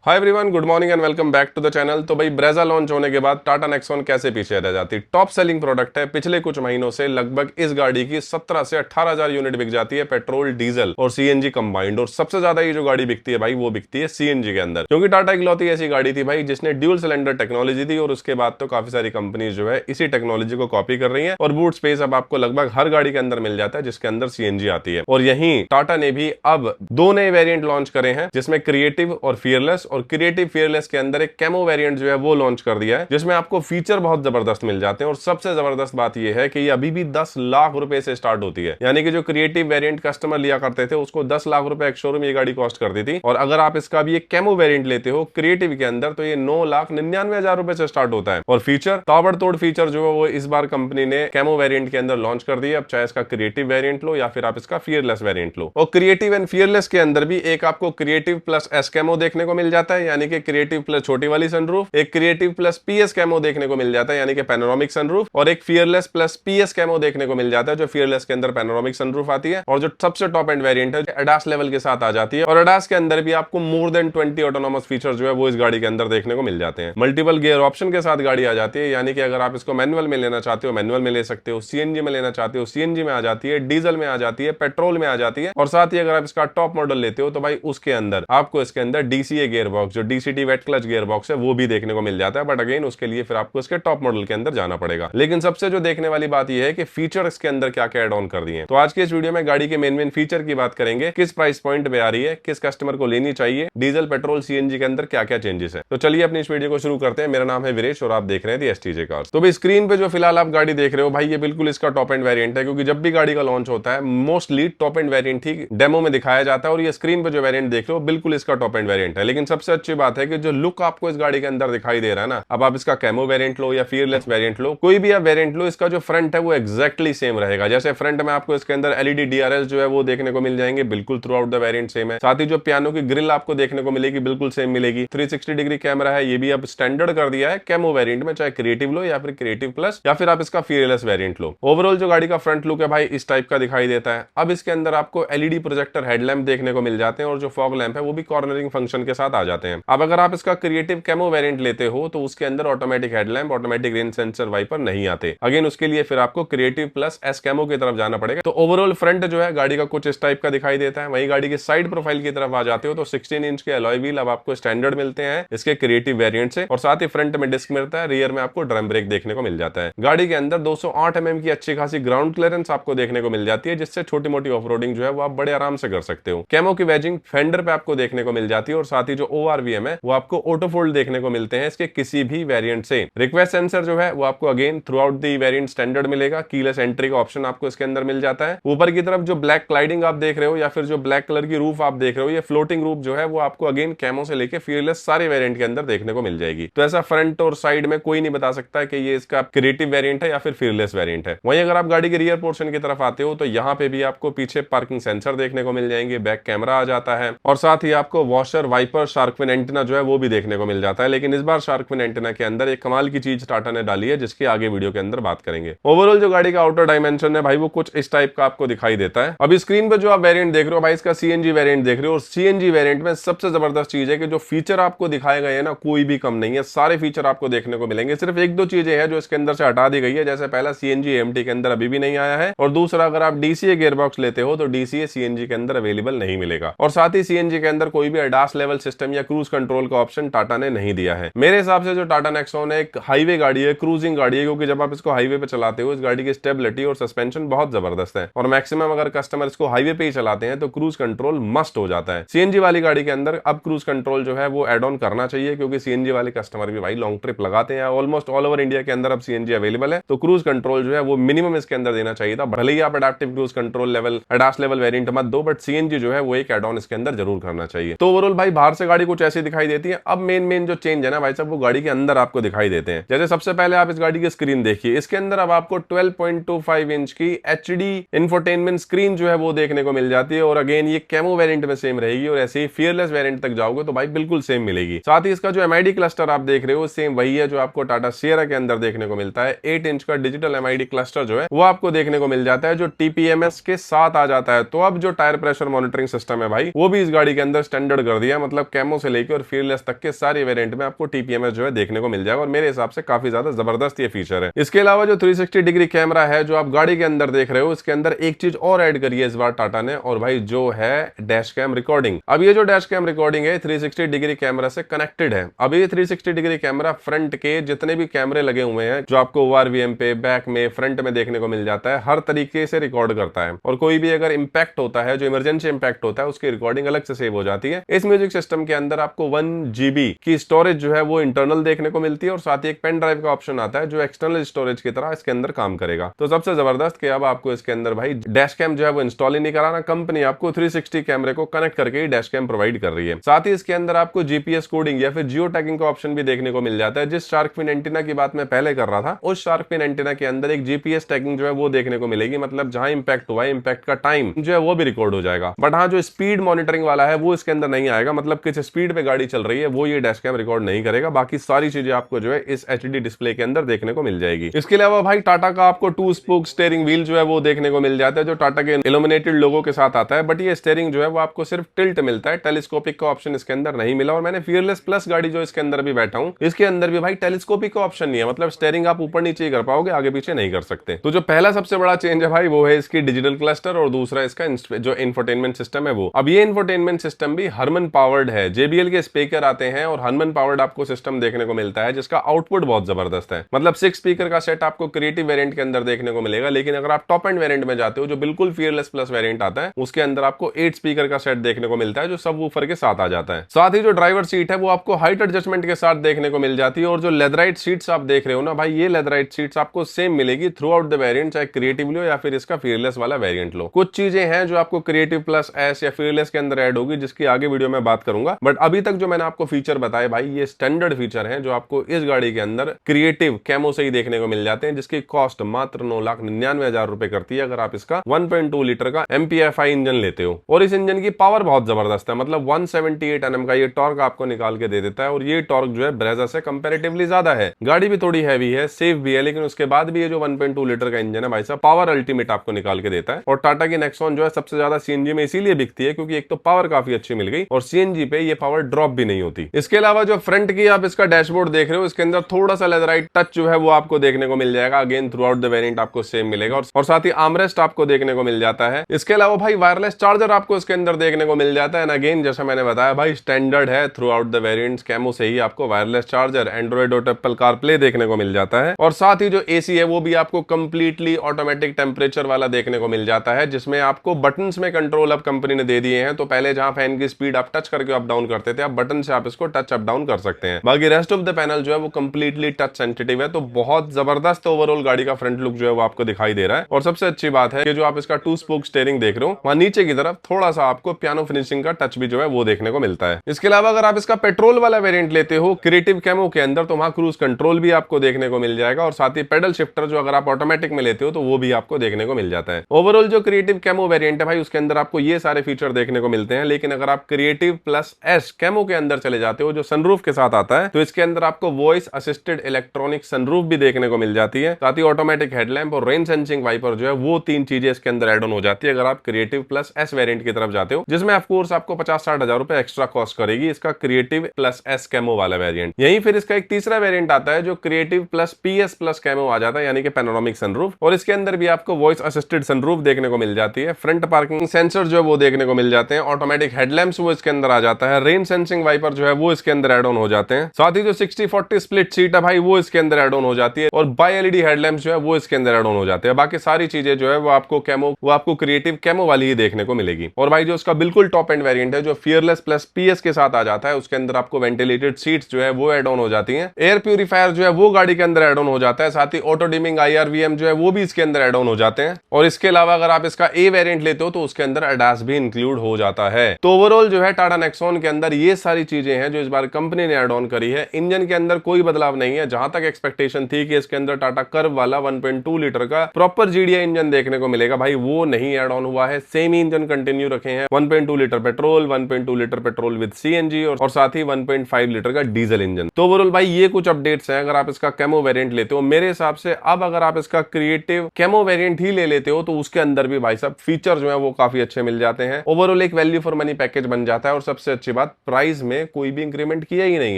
Hi everyone, good morning and welcome back to the channel. तो भाई Brezza launch होने के बाद टाटा नेक्सॉन कैसे पीछे रह जाती। टॉप सेलिंग प्रोडक्ट है। पिछले कुछ महीनों से लगभग इस गाड़ी की 17 से 18,000 यूनिट बिक जाती है, पेट्रोल डीजल और सीएनजी कंबाइंड। और सबसे ज्यादा ये जो गाड़ी बिकती है भाई वो बिकती है सीएनजी के अंदर, क्योंकि टाटा इकलौती ऐसी गाड़ी थी भाई जिसने ड्यूल सिलेंडर टेक्नोलॉजी थी। और उसके बाद तो काफी सारी कंपनीज जो है इसी टेक्नोलॉजी को कॉपी कर रही है और बूट स्पेस अब आपको लगभग हर गाड़ी के अंदर मिल जाता है जिसके अंदर सीएनजी आती है। और यहीं टाटा ने भी अब दो नए वेरिएंट लॉन्च करे हैं, जिसमें क्रिएटिव और फियरलेस। और क्रिएटिव फियरलेस के अंदर एक कैमो वेरिएंट जो है वो लॉन्च कर दिया है, जिसमें आपको फीचर बहुत जबरदस्त मिल जाते हैं। और सबसे जबरदस्त बात यह है कि ये अभी भी 10 लाख रुपए से स्टार्ट होती है, यानी कि जो क्रिएटिव वेरिएंट कस्टमर लिया करते थे उसको 10 लाख रुपए एक शोरूम ये गाड़ी कॉस्ट करती थी। और अगर आप इसका भी एक कैमो वेरिएंट लेते हो क्रिएटिव के अंदर तो ये 9,99,000 रुपए से स्टार्ट होता है। और फीचर ताबड़तोड़ फीचर जो है वो इस बार कंपनी ने कैमो वेरिएंट के अंदर लॉन्च कर दिया। अब चाहे इसका क्रिएटिव वेरिएंट लो या फिर आप इसका फियरलेस वेरिएंट लो। और क्रिएटिव एंड फियरलेस के अंदर भी एक आपको क्रिएटिव प्लस एस कैमो देखने को मिल जाता है, यानी कि क्रिएटिव प्लस छोटी वाली सनरूफ, एक क्रिएटिव प्लस पीएस कैमो देखने को मिल जाता है यानी कि पैनोरामिक सनरूफ, और एक फियरलेस प्लस पीएस कैमो देखने को मिल जाता है जो फियरलेस के अंदर पैनोरामिक सनरूफ आती है। और जो सबसे टॉप एंड वेरिएंट है एडास लेवल के साथ आ जाती है। और एडास के अंदर भी आपको मोर देन 20 ऑटोनोमस फीचर जो है वो इस गाड़ी के अंदर देखने को मिल जाते हैं। मल्टीपल गियर ऑप्शन के साथ गाड़ी आ जाती है, यानी कि अगर आप इसको मैनुअल में लेना चाहते हो मैनुअल में ले सकते हो, सीएनजी में लेना चाहते हो सीएनजी में आ जाती है, डीजल में आ जाती है, पेट्रोल में आ जाती है। और साथ ही अगर आप इसका टॉप मॉडल लेते हो तो भाई उसके अंदर आपको इसके अंदर डीसीए गियर बॉक्स, जो DCT wet clutch gearbox है वो भी देखने को मिल जाता है। बट अगेन उसके लिए फिर आपको इसके टॉप मॉडल के अंदर जाना पड़ेगा। लेकिन सबसे जो देखने वाली बात यह है कि फीचर इसके अंदर क्या क्या ऐड ऑन कर दिए हैं। तो आज के इस वीडियो में गाड़ी के मेन फीचर की बात करेंगे, किस प्राइस पॉइंट पे आ रही है, किस कस्टमर को लेनी चाहिए, डीजल पेट्रोल सीएनजी के अंदर क्या क्या चेंजेस है। तो चलिए अपनी इस वीडियो को शुरू करते हैं। मेरा नाम है वीरेश और आप देख रहे हैं एसटीजे कार्स। तो भाई स्क्रीन पे जो फिलहाल आप गाड़ी देख रहे हो भाई ये बिल्कुल इसका टॉप एंड वेरिएंट है, क्योंकि जब भी गाड़ी का लॉन्च होता है मोस्टली टॉप एंड वेरिएंट ही डेमो में दिखाया जाता है। और ये स्क्रीन पे जो वेरिएंट देख रहे हो बिल्कुल इसका टॉप एंड वेरिएंट है। लेकिन सबसे अच्छी बात है कि जो लुक आपको इस गाड़ी के अंदर दिखाई दे रहा है ना, अब आप इसका कैमो वेरिएंट लो या फियरलेस वेरिएंट लो, कोई भी आप वेरिएंट लो, इसका जो फ्रंट है वो एक्जैक्टली सेम रहेगा। जैसे फ्रंट में आपको इसके अंदर एलईडी डीआरएल जो है वो देखने को मिल जाएंगे, बिल्कुल through out the variant same है। साथ ही जो पियानो की ग्रिल आपको देखने को मिलेगी बिल्कुल सेम मिलेगी। 360 डिग्री कैमरा है, ये भी अब स्टैंडर्ड कर दिया है कैमो वेरिएंट में, चाहे क्रिएटिव लो या फिर क्रिएटिव प्लस या फिर आप इसका फियरलेस वेरिएंट लो। ओवरऑल जो गाड़ी का फ्रंट लुक है भाई इस टाइप का दिखाई देता है। अब इसके अंदर आपको एलईडी प्रोजेक्टर हेडलैम्प देखने को मिल जाते हैं और जो फॉग लैंप है वो भी कॉर्नरिंग फंक्शन के साथ आ जाते हैं। अब अगर आप इसका क्रिएटिव कैमो वेरिएंट लेते हो तो उसके अंदर automatic headlamp, automatic rain sensor, wiper नहीं आते। अगेन उसके लिए फिर आपको क्रिएटिव प्लस एस कैमो की तरफ जाना पड़ेगा। तो ओवरऑल फ्रंट जो है गाड़ी का कुछ इस टाइप का दिखाई देता है। वहीं गाड़ी की साइड प्रोफाइल की तरफ आ जाते हो तो 16 इंच के अलॉय व्हील अब आपको स्टैंडर्ड मिलते हैं इसके क्रिएटिव वेरिएंट से। और साथ ही फ्रंट में डिस्क मिलता है, रियर में आपको ड्रम ब्रेक देखने को मिल जाता है। गाड़ी के अंदर 208 mm की अच्छी खासी ग्राउंड क्लियरेंस आपको देखने को मिल जाती है, जिससे छोटी मोटी ऑफरोडिंग जो है वो आप बड़े आराम से कर सकते हो। कैमो की वेजिंग फेंडर पे आपको देखने को मिल जाती है। और साथ ही जो ORVM है वो आपको ऑटो फोल्ड देखने को मिलते हैं इसके किसी भी वेरिएंट से। रिक्वेस्ट सेंसर जो है वो आपको again through out the variant standard मिलेगा। कीलेस एंट्री का ऑप्शन आपको इसके अंदर मिल जाता है। ऊपर की तरफ जो ब्लैक क्लाइडिंग आप देख रहे हो या फिर जो ब्लैक कलर की रूफ आप देख रहे हो, ये फ्लोटिंग रूफ जो है वो आपको अगेन कैमो से लेके फियरलेस सारे वेरिएंट के अंदर देखने को मिल जाएगी। तो ऐसा फ्रंट और साइड में कोई नहीं बता सकता कि ये इसका क्रिएटिव वेरिएंट है या फिर फियरलेस वेरिएंट है। वहीं अगर आप गाड़ी के रियर पोर्शन की तरफ आते हो तो यहाँ पे भी आपको पीछे पार्किंग सेंसर देखने को मिल जाएंगे, बैक कैमरा आ जाता है और साथ ही आपको washer, wiper, shark fin antenna जो है वो भी देखने को मिल जाता है। लेकिन इस बार शार्क फिन एंटीना के अंदर एक कमाल की चीज टाटा ने डाली है, जिसकी आगे वीडियो के अंदर बात करेंगे। ओवरऑल जो गाड़ी का आउटर डायमेंशन है भाई वो कुछ इस टाइप का आपको दिखाई देता है। अभी स्क्रीन पे जो आप वेरिएंट देख रहे हो भाई इसका सीएनजी वेरिएंट देख रहे हो। और सीएनजी वेरिएंट में सबसे जबरदस्त चीज है कि जो फीचर आपको दिखाए गए हैं ना कोई भी कम नहीं है, सारे फीचर आपको देखने को मिलेंगे। सिर्फ एक दो चीजें हैं जो इसके अंदर से हटा दी गई है, जैसे पहला सीएनजी एएमटी के अंदर अभी भी नहीं आया है, और दूसरा अगर आप डीसीए गियरबॉक्स लेते हो तो डीसीए सीएनजी के अंदर अवेलेबल नहीं मिलेगा। और साथ ही सीएनजी के अंदर कोई भी एडास लेवल सिस्टम या क्रूज कंट्रोल का ऑप्शन टाटा ने नहीं दिया है। मेरे हिसाब से जो टाटा नेक्सॉन है एक हाईवे गाड़ी है, क्रूजिंग गाड़ी है, क्योंकि जब आप इसको हाईवे पे चलाते हो इस गाड़ी की स्टेबिलिटी और सस्पेंशन बहुत जबरदस्त है। और मैक्सिमम अगर कस्टमर इसको हाईवे पे ही चलाते हैं तो क्रूज कंट्रोल मस्ट हो जाता है। सीएनजी वाली गाड़ी के अंदर अब क्रूज कंट्रोल जो है वो एड ऑन करना चाहिए, क्योंकि सीएनजी वाले कस्टमर भी भाई लॉन्ग ट्रिप लगाते हैं। ऑलमोस्ट ऑल ओवर इंडिया के अंदर अब सीएनजी अवेलेबल है, तो क्रूज कंट्रोल जो है वो मिनिमम इसके अंदर देना चाहिए था। भले ही आप adaptive cruise control level, ADAS level variant मत दो, बट सीएनजी जो है वो एक एड ऑन इसके अंदर जरूर करना चाहिए। तो ओवरऑल भाई बाहर से गाड़ी कुछ ऐसी दिखाई देती है। अब मेन जो चेंज है ना भाई साहब वो गाड़ी के अंदर आपको दिखाई देते हैं। जैसे सबसे पहले आप इस गाड़ी की स्क्रीन देखिए, इसके अंदर अब आपको 12.25 इंच की एचडी इंफोटेनमेंट स्क्रीन जो है वो देखने को मिल जाती है। और अगेन ये कैमो वेरिएंट में सेम रहेगी और ऐसे ही फियरलेस वेरिएंट तक जाओगे तो भाई बिल्कुल सेम मिलेगी। साथ ही इसका जो एमआईडी क्लस्टर आप देख रहे हो सेम वही है जो आपको टाटा सियरा के अंदर देखने को मिलता है। 8 इंच का डिजिटल एमआईडी क्लस्टर जो है वो आपको देखने को मिल जाता है, जो टीपीएमएस के साथ आ जाता है। तो अब जो टायर प्रेशर मॉनिटरिंग सिस्टम है भाई वो भी इस गाड़ी के अंदर स्टैंडर्ड कर दिया, मतलब कैमो कैमो से लेकर और फीयरलेस तक के सारे वेरिएंट में आपको टीपीएमएस जो है देखने को मिल जाएगा और मेरे हिसाब से काफी ज्यादा जबरदस्त ये फीचर है। इसके अलावा जो 360 डिग्री कैमरा है जो आप गाड़ी के अंदर देख रहे हो, इसके अंदर एक चीज और ऐड करी है इस बार टाटा ने, और भाई जो है डैश कैम रिकॉर्डिंग। अब ये जो डैश कैम रिकॉर्डिंग है 360 डिग्री कैमरा से कनेक्टेड है। अब ये 360 डिग्री कैमरा फ्रंट के जितने भी कैमरे लगे हुए हैं जो आपको ओआरवीएम पे, बैक में, फ्रंट में देखने को मिल जाता है, हर तरीके से रिकॉर्ड करता है और कोई भी अगर इंपैक्ट होता है, जो इमरजेंसी इंपैक्ट होता है, उसकी रिकॉर्डिंग अलग से सेव हो जाती है। इस म्यूजिक सिस्टम के अंदर आपको 1 GB की स्टोरेज जो है वो इंटरनल देखने को मिलती है और साथ ही एक पेन ड्राइव का ऑप्शन आता है जो एक्सटर्नल स्टोरेज की तरह इसके अंदर काम करेगा। तो सबसे जबरदस्त कि अब आपको इसके अंदर भाई डैश कैम जो है वो इंस्टॉल ही नहीं कराना, कंपनी आपको 360 कैमरे को कनेक्ट करके ही डैश कैम प्रोवाइड कर रही है। साथ ही इसके अंदर आपको जीपीएस कोडिंग या फिर जियो टैगिंग का ऑप्शन भी देखने को मिल जाता है। जिस शार्क फिन एंटीना की बात मैं पहले कर रहा था, उस शार्क फिन एंटीना के अंदर एक जीपीएस टैगिंग जो है वो देखने को मिलेगी, मतलब जहां इंपैक्ट हुआ है, इंपैक्ट का टाइम जो है वो भी रिकॉर्ड हो जाएगा। बट हाँ, जो स्पीड मॉनिटरिंग वाला है वो इसके अंदर नहीं आएगा, मतलब किस स्पीड पे गाड़ी चल रही है वो ये डैश कैम रिकॉर्ड नहीं करेगा। बाकी सारी चीजें आपको जो है इस एचडी डिस्प्ले के अंदर देखने को मिल जाएगी। इसके अलावा भाई टाटा का आपको 2 स्पोक स्टीयरिंग व्हील जो है वो देखने को मिल जाता है जो टाटा के इल्यूमिनेटेड लोगो के साथ आता है। बट ये स्टीयरिंग जो है वो आपको सिर्फ टिल्ट मिलता है, टेलीस्कोपिक का ऑप्शन इसके अंदर नहीं मिला। और मैंने फियरलेस प्लस गाड़ी जो इसके अंदर भी बैठा हूं, इसके अंदर भी भाई टेलीस्कोपिक का ऑप्शन नहीं है, मतलब स्टीयरिंग आप ऊपर नीचे ही कर पाओगे, आगे पीछे नहीं कर सकते। तो जो पहला सबसे बड़ा चेंज है भाई वो है इसकी डिजिटल क्लस्टर और दूसरा इसका जो इंफोटेनमेंट सिस्टम है वो। अब ये इंफोटेनमेंट सिस्टम भी हरमन पावर्ड है, जेबीएल के स्पीकर आते हैं और हरमन पावर्ड आपको सिस्टम देखने को मिलता है जिसका आउटपुट बहुत जबरदस्त है। मतलब 6 स्पीकर का सेट आपको क्रिएटिव वेरिएंट के अंदर देखने को मिलेगा, लेकिन अगर आप टॉप एंड वेरिएंट में जाते हो जो बिल्कुल फियरलेस प्लस वेरिएंट आता है, उसके अंदर आपको 8 स्पीकर का सेट देखने को मिलता है जो सबवूफर के साथ आ जाता है। साथ ही जो ड्राइवर सीट है वो आपको हाइट एडजस्टमेंट के साथ देखने को मिल जाती है और जो लेदराइट सीट्स आप देख रहे हो ना भाई, ये लेदराइट सीट्स आपको सेम मिलेगी थ्रू आउट द वेरिएंट, चाहे क्रिएटिव लो या फिर इसका फियरलेस वाला वेरिएंट लो। कुछ चीजें हैं जो आपको क्रिएटिव प्लस एस या फियरलेस के अंदर ऐड होगी जिसकी आगे वीडियो में बात करूंगा, बट अभी तक जो मैंने आपको फीचर बताए भाई ये स्टैंडर्ड फीचर हैं जो आपको इस गाड़ी के अंदर क्रिएटिव कैमो से ही देखने को मिल जाते हैं, जिसकी कॉस्ट मात्र 9,99,000 रुपए करती है अगर आप इसका 1.2 लीटर का MPFI इंजन लेते हो। और इस इंजन की पावर बहुत जबरदस्त है, मतलब 178 Nm का ये टॉर्क आपको निकाल के दे देता है और ये टॉर्क जो है ब्रेजा से कंपैरेटिवली ज्यादा है। गाड़ी भी थोड़ी हैवी है, सेफ भी है, लेकिन उसके बाद भी ये जो 1.2 लीटर का इंजन है भाई साहब पावर अल्टीमेट आपको निकाल के देता है। और टाटा की नेक्सॉन जो है सबसे ज्यादा सीएनजी में इसीलिए बिकती है क्योंकि एक तो पावर काफी अच्छी मिल गई और सीएनजी पे ये पावर ड्रॉप भी नहीं होती। इसके अलावा जो फ्रंट की आप इसका डैशबोर्ड देख रहे हो, इसके अंदर थोड़ा सा लेदराइट टच जो है वो आपको देखने को मिल जाएगा, again through out the variant आपको सेम मिलेगा और साथ ही आर्मरेस्ट आपको देखने को मिल जाता है। इसके अलावा भाई वायरलेस चार्जर आपको इसके अंदर देखने को मिल जाता है, अगेन जैसा मैंने बताया भाई स्टैंडर्ड है through out the variants, camo से ही आपको वायरलेस चार्जर, एंड्रॉइड और एप्पल कारप्ले देखने को मिल जाता है। और साथ ही जो एसी है वो भी आपको कंप्लीटली ऑटोमेटिक टेम्परेचर वाला देखने को मिल जाता है, जिसमें आपको बटन्स में कंट्रोल अब कंपनी ने दे दिए हैं। तो पहले जहां फैन की स्पीड आप टच करके अप डाउन करते थे, आप बटन से आप इसको टच अप डाउन कर सकते हैं। बाकी रेस्ट ऑफ द पैनल जो है वो कंप्लीटली टच सेंसिटिव है, तो बहुत जबरदस्त ओवरऑल गाड़ी का फ्रंट लुक जो है वो आपको दिखाई दे रहा है। और सबसे अच्छी बात है कि जो आप इसका 2 स्पोक स्टीयरिंग देख रहे हो, वहां नीचे की तरफ थोड़ा सा आपको पियानो फिनिशिंग का टच भी जो है वो देखने को मिलता है। इसके अलावा अगर आप इसका पेट्रोल वाला वेरिएंट लेते हो क्रिएटिव कैमो के अंदर, तो वहां क्रूज कंट्रोल भी आपको देखने को मिल जाएगा और साथ ही पेडल शिफ्टर जो अगर आप ऑटोमेटिक में लेते हो तो वो भी आपको देखने को मिल जाता है। ओवरऑल जो क्रिएटिव कैमो वेरिएंट है भाई उसके अंदर आपको ये सारे फीचर देखने को मिलते हैं, लेकिन अगर आप क्रिएटिव प्लस एस कैमो के अंदर चले जाते हो जो सनरूफ के साथ आता है, तो इसके अंदर आपको वॉइस असिस्टेड इलेक्ट्रॉनिक सनरूफ भी देखने को मिल जाती है। साथ ही ऑटोमेटिक हेडलैम्प और रेन सेंसिंग वाइपर जो है वो 3 चीजें इसके अंदर एड ऑन हो जाती है अगर आप क्रिएटिव प्लस एस वेरिएंट की तरफ जाते हो, जिसमें ऑफ कोर्स आपको 50-60 हजार रुपए एक्स्ट्रा कॉस्ट करेगी इसका क्रिएटिव प्लस एस कैमो वाला वेरिएंट। यहीं फिर इसका एक तीसरा वेरिएंट आता है जो creative plus PS plus camo आ जाता है, यानी कि पैनोरामिक सनरूफ, और इसके अंदर भी आपको वॉइस असिस्टेड सनरूफ देखने को मिल जाती है। फ्रंट पार्किंग सेंसर जो है वो देखने को मिल जाते हैं, ऑटोमेटिक हेडलैम्प्स वो इसके अंदर आ जाता है, रेन सेंसिंग वाइपर जो है वो इसके अंदर एड ऑन हो जाते हैं। साथ ही जो 60-40 स्प्लिट सीट है भाई वो इसके अंदर एड ऑन हो जाती है और बाय एलईडी हेडलैम्प्स जो है वो इसके अंदर एड ऑन हो जाते हैं। बाकी सारी चीजें जो है वो आपको क्रिएटिव कैमो वाली ही देखने को मिलेगी। और भाई जो उसका बिल्कुल टॉप एंड वेरिएंट है जो फियरलेस प्लस पीएस के साथ आ जाता है, उसके अंदर आपको वेंटिलेटेड सीट्स जो है वो एड ऑन हो जाती हैं, एयर प्यूरिफायर जो है वो गाड़ी के अंदर एड ऑन हो जाता है, साथ ही ऑटो डिमिंग IRVM जो है वो भी इसके अंदर एड ऑन हो जाते हैं। और इसके अलावा अगर आप इसका ए वेरिएंट लेते हो तो उसके अंदर ADAS भी इंक्लूड हो जाता है। तो ओवरऑल जो है टाटा नेक्सॉन के अंदर ये सारी चीजें हैं जो इस बार कंपनी ने एड ऑन करी है। इंजन के अंदर कोई बदलाव नहीं है, जहां तक एक्सपेक्टेशन थी कि इसके अंदर टाटा कर्व वाला 1.2 लीटर का प्रॉपर GDI इंजन देखने को मिलेगा, भाई वो नहीं एड ऑन हुआ है, सेम ही इंजन कंटिन्यू रखे हैं। 1.2 litre petrol, 1.2 litre petrol with CNG और साथ ही 1.5 लीटर का डीजल इंजन। तो ओवरऑल भाई ये कुछ अपडेट्स हैं अगर आप इसका कैमो वेरिएंट लेते हो। मेरे हिसाब से अब अगर आप इसका क्रिएटिव कैमो वेरिएंट ही ले लेते हो तो उसके अंदर भी भाई साहब फीचर जो है वो काफी अच्छे मिल जाते हैं। ओवरऑल एक वैल्यू फॉर मनी पैकेज बन जाता है। और सबसे अच्छी बात बाद प्राइस में कोई भी इंक्रीमेंट किया ही नहीं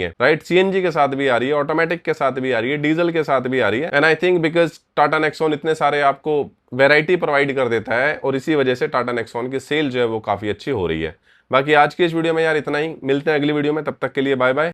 है, राइट। सीएनजी के साथ भी आ रही है, ऑटोमेटिक के साथ भी आ रही है, डीजल के साथ भी आ रही है। And I think because Tata Nexon इतने सारे आपको वैरायटी प्रोवाइड कर देता है और इसी वजह से टाटा नेक्सॉन की सेल जो है वो काफी अच्छी हो रही है। बाकी आज की इस वीडियो में यार इतना ही, मिलते हैं अगली वीडियो में, तब तक के लिए बाय बाय।